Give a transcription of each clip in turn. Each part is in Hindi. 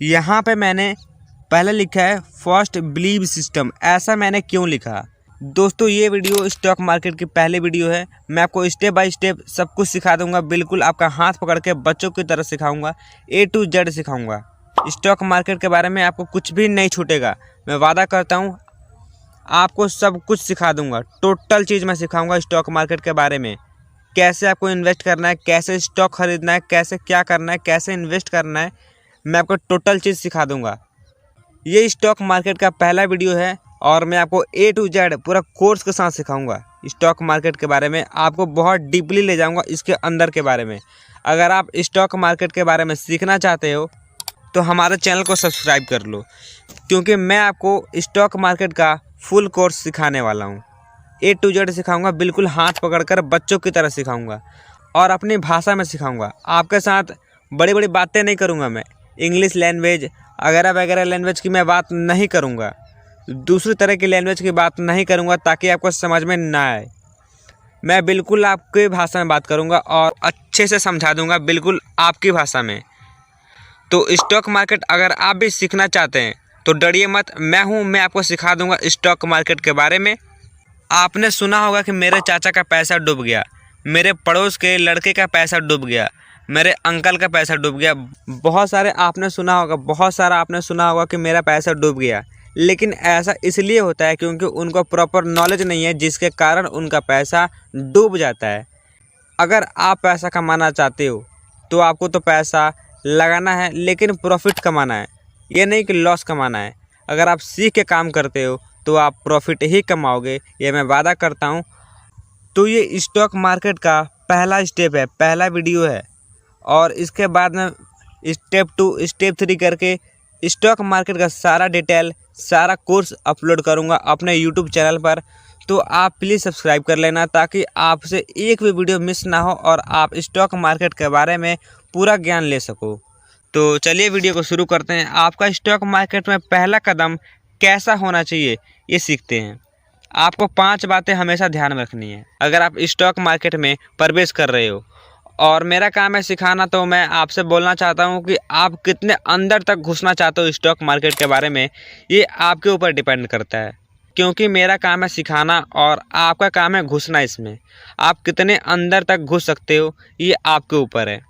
यहाँ पे मैंने पहले लिखा है फर्स्ट बिलीव सिस्टम। ऐसा मैंने क्यों लिखा? दोस्तों ये वीडियो स्टॉक मार्केट की पहली वीडियो है। मैं आपको स्टेप बाय स्टेप सब कुछ सिखा दूंगा, बिल्कुल आपका हाथ पकड़ के बच्चों की तरह सिखाऊंगा, A to Z सिखाऊंगा। स्टॉक मार्केट के बारे में आपको कुछ भी नहीं छूटेगा, मैं वादा करता हूँ। आपको सब कुछ सिखा दूंगा, टोटल चीज़ मैं सिखाऊंगा स्टॉक मार्केट के बारे में। कैसे आपको इन्वेस्ट करना है, कैसे स्टॉक खरीदना है, कैसे क्या करना है, कैसे इन्वेस्ट करना है, मैं आपको टोटल चीज़ सिखा दूंगा। ये स्टॉक मार्केट का पहला वीडियो है और मैं आपको A to Z पूरा कोर्स के साथ सिखाऊंगा स्टॉक मार्केट के बारे में। आपको बहुत डीपली ले जाऊंगा इसके अंदर के बारे में। अगर आप स्टॉक मार्केट के बारे में सीखना चाहते हो तो हमारे चैनल को सब्सक्राइब कर लो, क्योंकि मैं आपको स्टॉक मार्केट का फुल कोर्स सिखाने वाला हूँ। A to Z सिखाऊंगा, बिल्कुल हाथ पकड़कर बच्चों की तरह सिखाऊंगा और अपनी भाषा में सिखाऊंगा। आपके साथ बड़ी बड़ी बातें नहीं करूँगा मैं, इंग्लिश लैंग्वेज वगैरह वगैरह लैंग्वेज की मैं बात नहीं करूँगा, दूसरी तरह की लैंग्वेज की बात नहीं करूँगा ताकि आपको समझ में ना आए। मैं बिल्कुल आपकी भाषा में बात करूँगा और अच्छे से समझा दूँगा, बिल्कुल आपकी भाषा में। तो स्टॉक मार्केट अगर आप भी सीखना चाहते हैं तो डरिए मत, मैं हूँ, मैं आपको सिखा दूँगा स्टॉक मार्केट के बारे में। आपने सुना होगा कि मेरे चाचा का पैसा डूब गया, मेरे पड़ोस के लड़के का पैसा डूब गया, मेरे अंकल का पैसा डूब गया। बहुत सारे आपने सुना होगा, बहुत सारा आपने सुना होगा कि मेरा पैसा डूब गया। लेकिन ऐसा इसलिए होता है क्योंकि उनको प्रॉपर नॉलेज नहीं है, जिसके कारण उनका पैसा डूब जाता है। अगर आप पैसा कमाना चाहते हो तो आपको तो पैसा लगाना है, लेकिन प्रॉफिट कमाना है, ये नहीं कि लॉस कमाना है। अगर आप सीख के काम करते हो तो आप प्रॉफिट ही कमाओगे, ये मैं वादा करता हूँ। तो ये स्टॉक मार्केट का पहला स्टेप है, पहला वीडियो है, और इसके बाद में स्टेप 2 स्टेप 3 करके स्टॉक मार्केट का सारा डिटेल, सारा कोर्स अपलोड करूंगा अपने यूट्यूब चैनल पर। तो आप प्लीज़ सब्सक्राइब कर लेना ताकि आपसे एक भी वीडियो मिस ना हो और आप स्टॉक मार्केट के बारे में पूरा ज्ञान ले सको। तो चलिए वीडियो को शुरू करते हैं। आपका स्टॉक मार्केट में पहला कदम कैसा होना चाहिए ये सीखते हैं। आपको 5 बातें हमेशा ध्यान में रखनी है अगर आप स्टॉक मार्केट में प्रवेश कर रहे हो, और मेरा काम है सिखाना। तो मैं आपसे बोलना चाहता हूँ कि आप कितने अंदर तक घुसना चाहते हो स्टॉक मार्केट के बारे में, ये आपके ऊपर डिपेंड करता है। क्योंकि मेरा काम है सिखाना और आपका काम है घुसना इसमें। आप कितने अंदर तक घुस सकते हो ये आपके ऊपर है।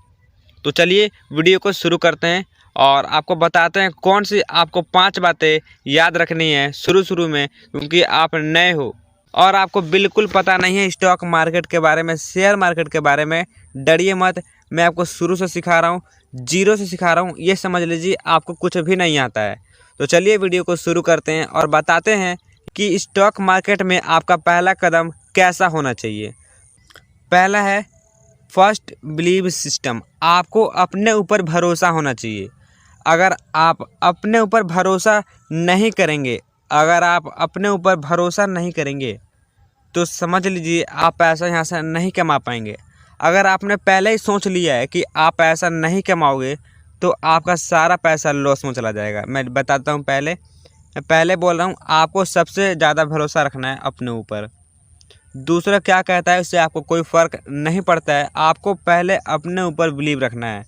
तो चलिए वीडियो को शुरू करते हैं और आपको बताते हैं कौन सी आपको 5 बातें याद रखनी है शुरू में, क्योंकि आप नए हो और आपको बिल्कुल पता नहीं है स्टॉक मार्केट के बारे में, शेयर मार्केट के बारे में। डरिए मत, मैं आपको शुरू से सिखा रहा हूँ, जीरो से सिखा रहा हूँ। ये समझ लीजिए आपको कुछ भी नहीं आता है। तो चलिए वीडियो को शुरू करते हैं और बताते हैं कि स्टॉक मार्केट में आपका पहला कदम कैसा होना चाहिए। पहला है फर्स्ट बिलीव सिस्टम। आपको अपने ऊपर भरोसा होना चाहिए। अगर आप अपने ऊपर भरोसा नहीं करेंगे, अगर आप अपने ऊपर भरोसा नहीं करेंगे तो समझ लीजिए आप पैसा यहाँ से नहीं कमा पाएंगे। अगर आपने पहले ही सोच लिया है कि आप पैसा नहीं कमाओगे तो आपका सारा पैसा लॉस में चला जाएगा। मैं बताता हूँ, मैं पहले बोल रहा हूँ, आपको सबसे ज़्यादा भरोसा रखना है अपने ऊपर। दूसरा क्या कहता है उससे आपको कोई फ़र्क नहीं पड़ता है। आपको पहले अपने ऊपर बिलीव रखना है,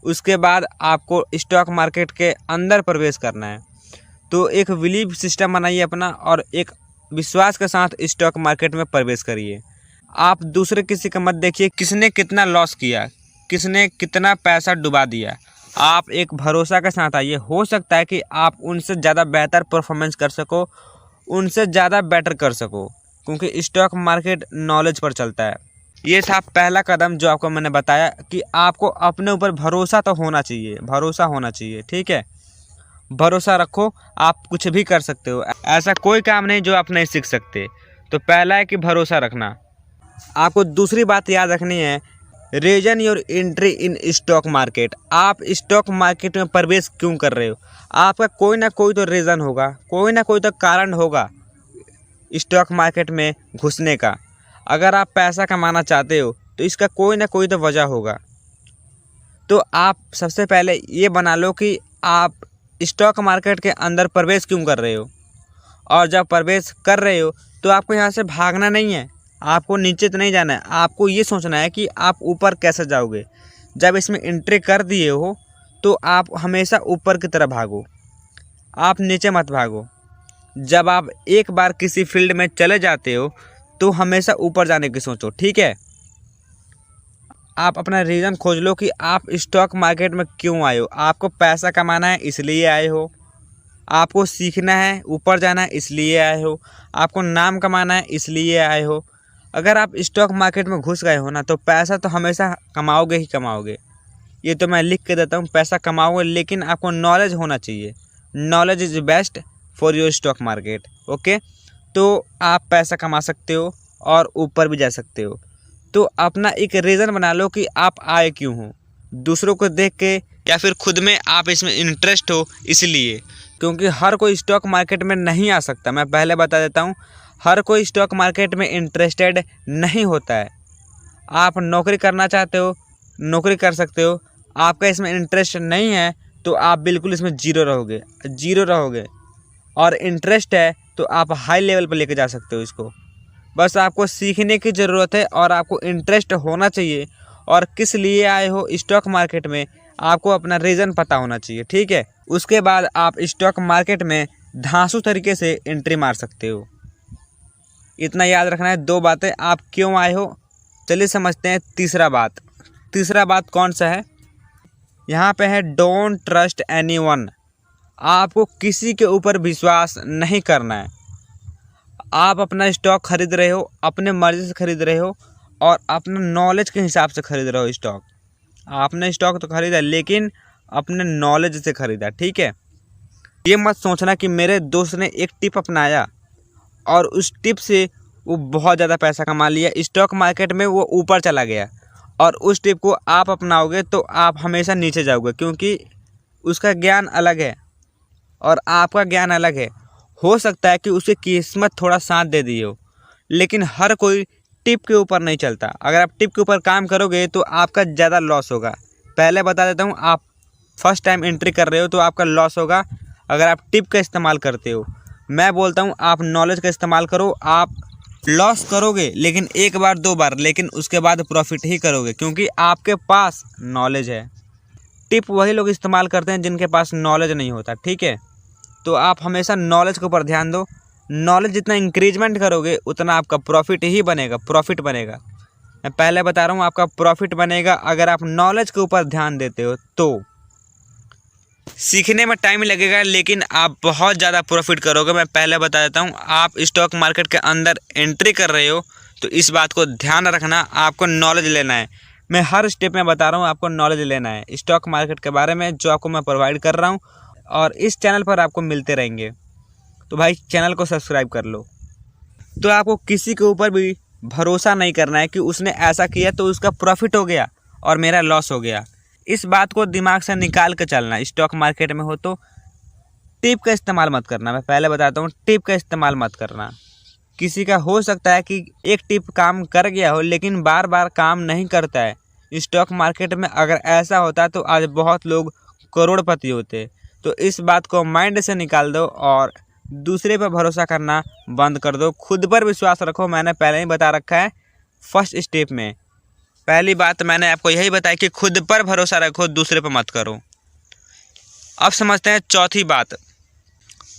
उसके बाद आपको स्टॉक मार्केट के अंदर प्रवेश करना है। तो एक बिलीव सिस्टम बनाइए अपना और एक विश्वास के साथ स्टॉक मार्केट में प्रवेश करिए। आप दूसरे किसी का मत देखिए किसने कितना लॉस किया, किसने कितना पैसा डुबा दिया। आप एक भरोसा के साथ आइए। हो सकता है कि आप उनसे ज़्यादा बेहतर परफॉर्मेंस कर सको, उनसे ज़्यादा बेटर कर सको, क्योंकि स्टॉक मार्केट नॉलेज पर चलता है। ये था पहला कदम जो आपको मैंने बताया कि आपको अपने ऊपर भरोसा तो होना चाहिए, भरोसा होना चाहिए, ठीक है। भरोसा रखो, आप कुछ भी कर सकते हो। ऐसा कोई काम नहीं जो आप नहीं सीख सकते। तो पहला है कि भरोसा रखना। आपको दूसरी बात याद रखनी है, reason your entry in stock market. आप स्टॉक मार्केट में प्रवेश क्यों कर रहे हो? आपका कोई ना कोई तो रीज़न होगा, कोई ना कोई तो कारण होगा स्टॉक मार्केट में घुसने का। अगर आप पैसा कमाना चाहते हो तो इसका कोई ना कोई तो वजह होगा। तो आप सबसे पहले ये बना लो कि आप स्टॉक मार्केट के अंदर प्रवेश क्यों कर रहे हो, और जब प्रवेश कर रहे हो तो आपको यहाँ से भागना नहीं है, आपको नीचे तो नहीं जाना है। आपको ये सोचना है कि आप ऊपर कैसे जाओगे। जब इसमें एंट्री कर दिए हो तो आप हमेशा ऊपर की तरफ भागो, आप नीचे मत भागो। जब आप एक बार किसी फील्ड में चले जाते हो तो हमेशा ऊपर जाने की सोचो, ठीक है। आप अपना रीज़न खोज लो कि आप स्टॉक मार्केट में क्यों आए हो। आपको पैसा कमाना है इसलिए आए हो, आपको सीखना है, ऊपर जाना है इसलिए आए हो, आपको नाम कमाना है इसलिए आए हो। अगर आप स्टॉक मार्केट में घुस गए हो ना तो पैसा तो हमेशा कमाओगे ही कमाओगे। ये तो मैं लिख के देता हूँ, पैसा कमाओगे, लेकिन आपको नॉलेज होना चाहिए। Knowledge is best for your stock market. Okay, तो आप पैसा कमा सकते हो और ऊपर भी जा सकते हो। तो अपना एक रीज़न बना लो कि आप आए क्यों हो। दूसरों को देख के या फिर खुद में आप इसमें इंटरेस्ट हो इसलिए, क्योंकि हर कोई स्टॉक मार्केट में नहीं आ सकता। मैं पहले बता देता हूँ, हर कोई स्टॉक मार्केट में इंटरेस्टेड नहीं होता है। आप नौकरी करना चाहते हो, नौकरी कर सकते हो। आपका इसमें इंटरेस्ट नहीं है तो आप बिल्कुल इसमें ज़ीरो रहोगे। और इंटरेस्ट है तो आप हाई लेवल पर लेके जा सकते हो इसको। बस आपको सीखने की ज़रूरत है और आपको इंटरेस्ट होना चाहिए। और किस लिए आए हो स्टॉक मार्केट में, आपको अपना रीज़न पता होना चाहिए, ठीक है। उसके बाद आप स्टॉक मार्केट में धांसू तरीके से एंट्री मार सकते हो। इतना याद रखना है, 2 बातें, आप क्यों आए हो। चलिए समझते हैं तीसरा बात कौन सा है। यहाँ पे है डोंट ट्रस्ट एनीवन। आपको किसी के ऊपर विश्वास नहीं करना है। आप अपना स्टॉक खरीद रहे हो, अपने मर्ज़ी से खरीद रहे हो और अपने नॉलेज के हिसाब से खरीद रहे हो स्टॉक। आपने स्टॉक तो खरीदा लेकिन अपने नॉलेज से खरीदा, ठीक है। ये मत सोचना कि मेरे दोस्त ने एक टिप अपनाया और उस टिप से वो बहुत ज़्यादा पैसा कमा लिया, स्टॉक मार्केट में वो ऊपर चला गया, और उस टिप को आप अपनाओगे तो आप हमेशा नीचे जाओगे, क्योंकि उसका ज्ञान अलग है और आपका ज्ञान अलग है। हो सकता है कि उसे किस्मत थोड़ा साथ दे दी हो, लेकिन हर कोई टिप के ऊपर नहीं चलता। अगर आप टिप के ऊपर काम करोगे तो आपका ज़्यादा लॉस होगा। पहले बता देता हूँ, आप फर्स्ट टाइम एंट्री कर रहे हो तो आपका लॉस होगा अगर आप टिप का इस्तेमाल करते हो। मैं बोलता हूँ आप नॉलेज का इस्तेमाल करो। आप लॉस करोगे लेकिन 1 बार 2 बार, लेकिन उसके बाद प्रॉफिट ही करोगे, क्योंकि आपके पास नॉलेज है। टिप वही लोग इस्तेमाल करते हैं जिनके पास नॉलेज नहीं होता, ठीक है। तो आप हमेशा नॉलेज के ऊपर ध्यान दो। नॉलेज जितना इंक्रीजमेंट करोगे उतना आपका प्रॉफिट बनेगा। मैं पहले बता रहा हूँ, आपका प्रॉफिट बनेगा अगर आप नॉलेज के ऊपर ध्यान देते हो। तो सीखने में टाइम लगेगा लेकिन आप बहुत ज़्यादा प्रॉफिट करोगे। मैं पहले बता देता हूँ, आप स्टॉक मार्केट के अंदर एंट्री कर रहे हो तो इस बात को ध्यान रखना, आपको नॉलेज लेना है। मैं हर स्टेप में बता रहा हूँ, आपको नॉलेज लेना है स्टॉक मार्केट के बारे में, जो आपको मैं प्रोवाइड कर रहा हूँ, और इस चैनल पर आपको मिलते रहेंगे। तो भाई चैनल को सब्सक्राइब कर लो। तो आपको किसी के ऊपर भी भरोसा नहीं करना है कि उसने ऐसा किया तो उसका प्रॉफिट हो गया और मेरा लॉस हो गया। इस बात को दिमाग से निकाल कर चलना। स्टॉक मार्केट में हो तो टिप का इस्तेमाल मत करना। मैं पहले बताता हूँ, टिप का इस्तेमाल मत करना। किसी का हो सकता है कि एक टिप काम कर गया हो लेकिन बार बार काम नहीं करता है। स्टॉक मार्केट में अगर ऐसा होता तो आज बहुत लोग करोड़पति होते। तो इस बात को माइंड से निकाल दो और दूसरे पर भरोसा करना बंद कर दो। खुद पर विश्वास रखो। मैंने पहले ही बता रखा है फर्स्ट स्टेप में। पहली बात मैंने आपको यही बताया कि खुद पर भरोसा रखो, दूसरे पर मत करो। अब समझते हैं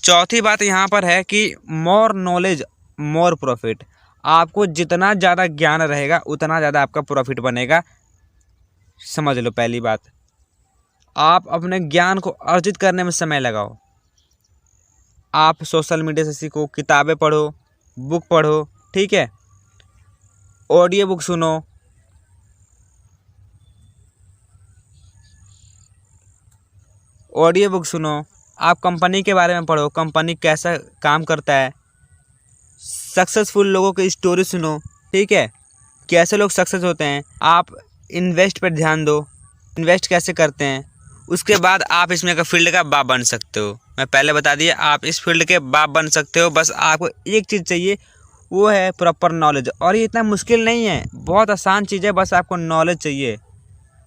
चौथी बात यहाँ पर है कि मोर नॉलेज मोर प्रॉफिट। आपको जितना ज़्यादा ज्ञान रहेगा उतना ज़्यादा आपका प्रॉफिट बनेगा। समझ लो पहली बात, आप अपने ज्ञान को अर्जित करने में समय लगाओ। आप सोशल मीडिया से सीखो, किताबें पढ़ो, बुक पढ़ो, ठीक है, ऑडियो बुक सुनो, आप कंपनी के बारे में पढ़ो, कंपनी कैसा काम करता है, सक्सेसफुल लोगों की स्टोरी सुनो, ठीक है, कैसे लोग सक्सेस होते हैं। आप इन्वेस्ट पर ध्यान दो, इन्वेस्ट कैसे करते हैं। उसके बाद आप इसमें का फील्ड का बाप बन सकते हो। मैं पहले बता दिया, आप इस फील्ड के बाप बन सकते हो। बस आपको एक चीज़ चाहिए, वो है प्रॉपर नॉलेज। और ये इतना मुश्किल नहीं है, बहुत आसान चीज़ है, बस आपको नॉलेज चाहिए।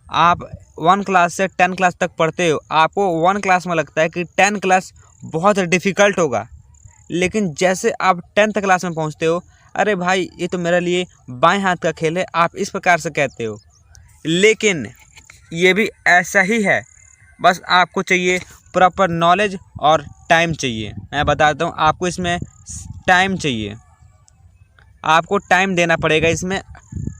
आप 1 क्लास से 10 क्लास तक पढ़ते हो, आपको 1 क्लास में लगता है कि 10 क्लास बहुत डिफ़िकल्ट होगा, लेकिन जैसे आप 10th क्लास में पहुंचते हो, अरे भाई ये तो मेरे लिए बाएं हाथ का खेल है, आप इस प्रकार से कहते हो। लेकिन ये भी ऐसा ही है, बस आपको चाहिए प्रॉपर नॉलेज और टाइम चाहिए। मैं बताता हूँ आपको, इसमें टाइम चाहिए, आपको टाइम देना पड़ेगा इसमें,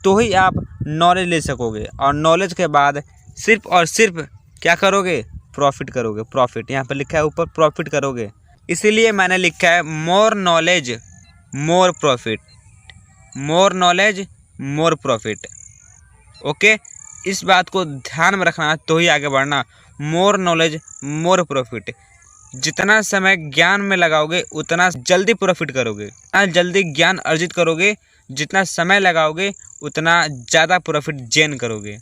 तो ही आप नॉलेज ले सकोगे। और नॉलेज के बाद सिर्फ और सिर्फ क्या करोगे, प्रॉफिट करोगे। प्रॉफिट यहाँ पर लिखा है ऊपर, प्रॉफिट करोगे। इसीलिए मैंने लिखा है more knowledge more profit, more knowledge more profit. Okay, इस बात को ध्यान में रखना, तो ही आगे बढ़ना। More knowledge more profit. जितना समय ज्ञान में लगाओगे उतना जल्दी प्रॉफिट करोगे, जितना जल्दी ज्ञान अर्जित करोगे, जितना समय लगाओगे उतना ज़्यादा प्रॉफिट गेन करोगे।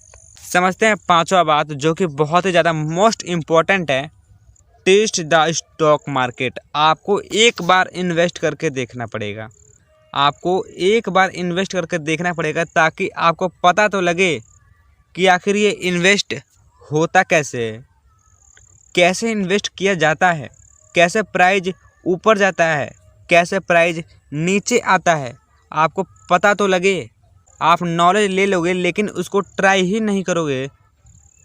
समझते हैं पांचवा बात, जो कि बहुत ही ज़्यादा मोस्ट इम्पॉर्टेंट है। Test the stock market. आपको एक बार इन्वेस्ट करके देखना पड़ेगा, आपको एक बार इन्वेस्ट करके देखना पड़ेगा, ताकि आपको पता तो लगे कि आखिर ये इन्वेस्ट होता कैसे है, कैसे इन्वेस्ट किया जाता है, कैसे प्राइस ऊपर जाता है, कैसे प्राइस नीचे आता है। आपको पता तो लगे। आप नॉलेज ले लोगे लेकिन उसको ट्राई ही नहीं करोगे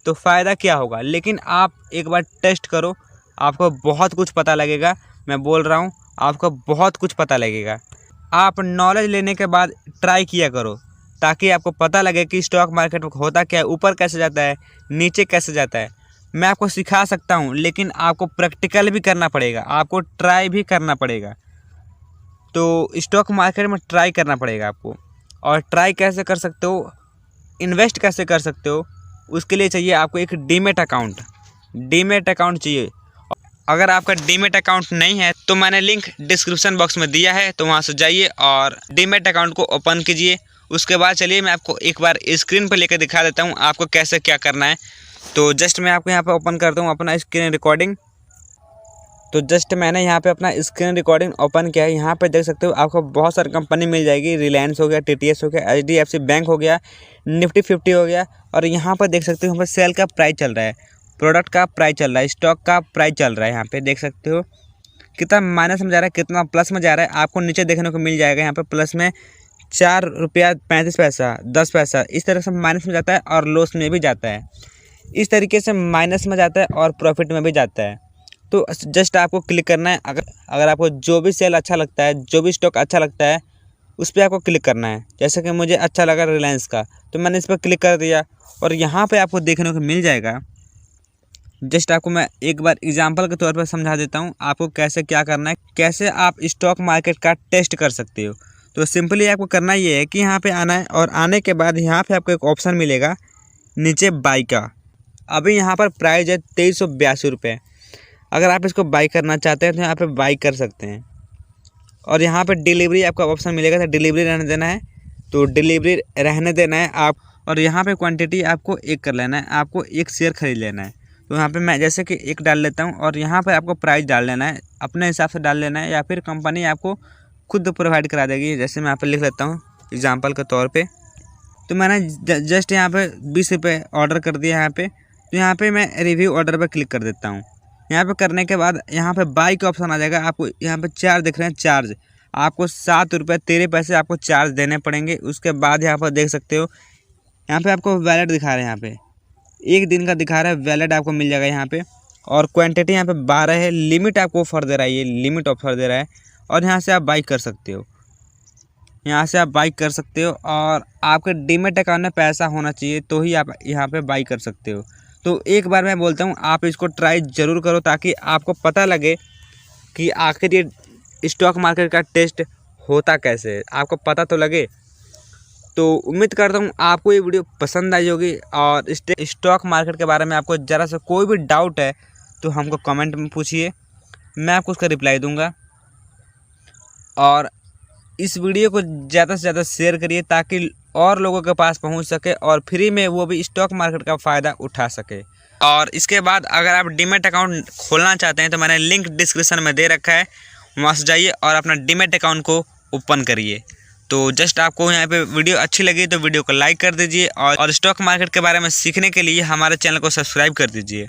तो फ़ायदा क्या होगा। लेकिन आप एक बार टेस्ट करो, आपको बहुत कुछ पता लगेगा। मैं बोल रहा हूँ, आपको बहुत कुछ पता लगेगा। आप नॉलेज लेने के बाद ट्राई किया करो, ताकि आपको पता लगे कि स्टॉक मार्केट में होता क्या है, ऊपर कैसे जाता है, नीचे कैसे जाता है। मैं आपको सिखा सकता हूँ, लेकिन आपको प्रैक्टिकल भी करना पड़ेगा, आपको ट्राई भी करना पड़ेगा। तो स्टॉक मार्केट में ट्राई करना पड़ेगा आपको। और ट्राई कैसे कर सकते हो, इन्वेस्ट कैसे कर सकते हो, उसके लिए चाहिए आपको एक डीमेट अकाउंट। डीमेट अकाउंट चाहिए। अगर आपका डीमेट अकाउंट नहीं है तो मैंने लिंक डिस्क्रिप्शन बॉक्स में दिया है, तो वहाँ से जाइए और डीमेट अकाउंट को ओपन कीजिए। उसके बाद चलिए मैं आपको एक बार स्क्रीन पर लेकर दिखा देता हूँ आपको कैसे क्या करना है। तो जस्ट मैं आपको यहाँ पे ओपन करता हूँ अपना स्क्रीन रिकॉर्डिंग। तो जस्ट मैंने यहाँ पे अपना स्क्रीन रिकॉर्डिंग ओपन किया है। यहाँ पे देख सकते हो आपको बहुत सारी कंपनी मिल जाएगी। रिलायंस हो गया, TTS हो गया, HDFC बैंक हो गया, निफ्टी 50 हो गया। और यहाँ पर देख सकते हो यहाँ पर सेल का प्राइस चल रहा है, प्रोडक्ट का प्राइस चल रहा है, स्टॉक का प्राइस चल रहा है। यहाँ पे देख सकते हो कितना माइनस में जा रहा है, कितना प्लस में जा रहा है, आपको नीचे देखने को मिल जाएगा। यहाँ पे प्लस में 4 रुपया 35 पैसा, 10 पैसा, इस तरह से माइनस में जाता है और लॉस में भी जाता है। इस तरीके से माइनस में जाता है और प्रॉफिट में भी जाता है। तो जस्ट आपको क्लिक करना है। अगर आपको जो भी सेल अच्छा लगता है, जो भी स्टॉक अच्छा लगता है, उस पर आपको क्लिक करना है। जैसे कि मुझे अच्छा लगा रिलायंस का, तो मैंने इस पर क्लिक कर दिया और यहाँ पे आपको देखने को मिल जाएगा। जस्ट आपको मैं एक बार एग्जांपल के तौर पर समझा देता हूँ आपको कैसे क्या करना है, कैसे आप स्टॉक मार्केट का टेस्ट कर सकते हो। तो सिंपली आपको करना ये है कि यहाँ पे आना है और आने के बाद यहाँ पे आपको एक ऑप्शन मिलेगा नीचे बाई का। अभी यहाँ पर प्राइस है 2382 रुपये। अगर आप इसको बाई करना चाहते हैं तो यहाँ पे बाई कर सकते हैं। और यहाँ पे डिलीवरी आपका ऑप्शन मिलेगा, तो डिलीवरी रहने देना है, तो डिलीवरी रहने देना है आप। और यहाँ पे क्वांटिटी आपको एक कर लेना है, आपको एक शेयर खरीद लेना है। तो यहाँ पे मैं जैसे कि एक डाल लेता हूँ और यहाँ पे आपको प्राइस डाल लेना है, अपने हिसाब से डाल लेना है, या फिर कंपनी आपको खुद प्रोवाइड करा देगी। जैसे मैं यहाँ पे लिख लेता हूँ एग्जाम्पल के तौर पर। तो मैंने जस्ट यहाँ पे 20 रुपये ऑर्डर कर दिया यहाँ पे। तो यहाँ पे मैं रिव्यू ऑर्डर पर क्लिक कर देता हूँ। यहाँ पे करने के बाद यहाँ पे बाई का ऑप्शन आ जाएगा। आपको यहाँ पे चार्ज दिख रहे हैं, चार्ज आपको 7 रुपये 13 पैसे आपको चार्ज देने पड़ेंगे। उसके बाद यहाँ पर देख सकते हो यहाँ पे आपको वैलेट दिखा रहे हैं, यहाँ पे 1 दिन का दिखा रहा है, वैलेट आपको मिल जाएगा यहाँ पे। और क्वांटिटी यहाँ पे 12 है, लिमिट आपको ऑफर दे रहा है, ये लिमिट ऑफर दे रहा है। और यहाँ से आप बाई कर सकते हो, यहाँ से आप बाई कर सकते हो। और आपके डीमेट अकाउंट में पैसा होना चाहिए, तो ही आप यहाँ पे बाई कर सकते हो। तो एक बार मैं बोलता हूँ आप इसको ट्राई ज़रूर करो, ताकि आपको पता लगे कि आखिर ये स्टॉक मार्केट का टेस्ट होता कैसे है, आपको पता तो लगे। तो उम्मीद करता हूँ आपको ये वीडियो पसंद आई होगी। और स्टॉक मार्केट के बारे में आपको ज़रा सा कोई भी डाउट है तो हमको कमेंट में पूछिए, मैं आपको उसका रिप्लाई दूँगा। और इस वीडियो को ज़्यादा से ज़्यादा शेयर करिए, ताकि और लोगों के पास पहुंच सके और फ्री में वो भी स्टॉक मार्केट का फ़ायदा उठा सके। और इसके बाद अगर आप डीमेट अकाउंट खोलना चाहते हैं तो मैंने लिंक डिस्क्रिप्शन में दे रखा है, वहाँ से जाइए और अपना डीमेट अकाउंट को ओपन करिए। तो जस्ट आपको यहाँ पे वीडियो अच्छी लगी तो वीडियो को लाइक कर दीजिए, और स्टॉक मार्केट के बारे में सीखने के लिए हमारे चैनल को सब्सक्राइब कर दीजिए।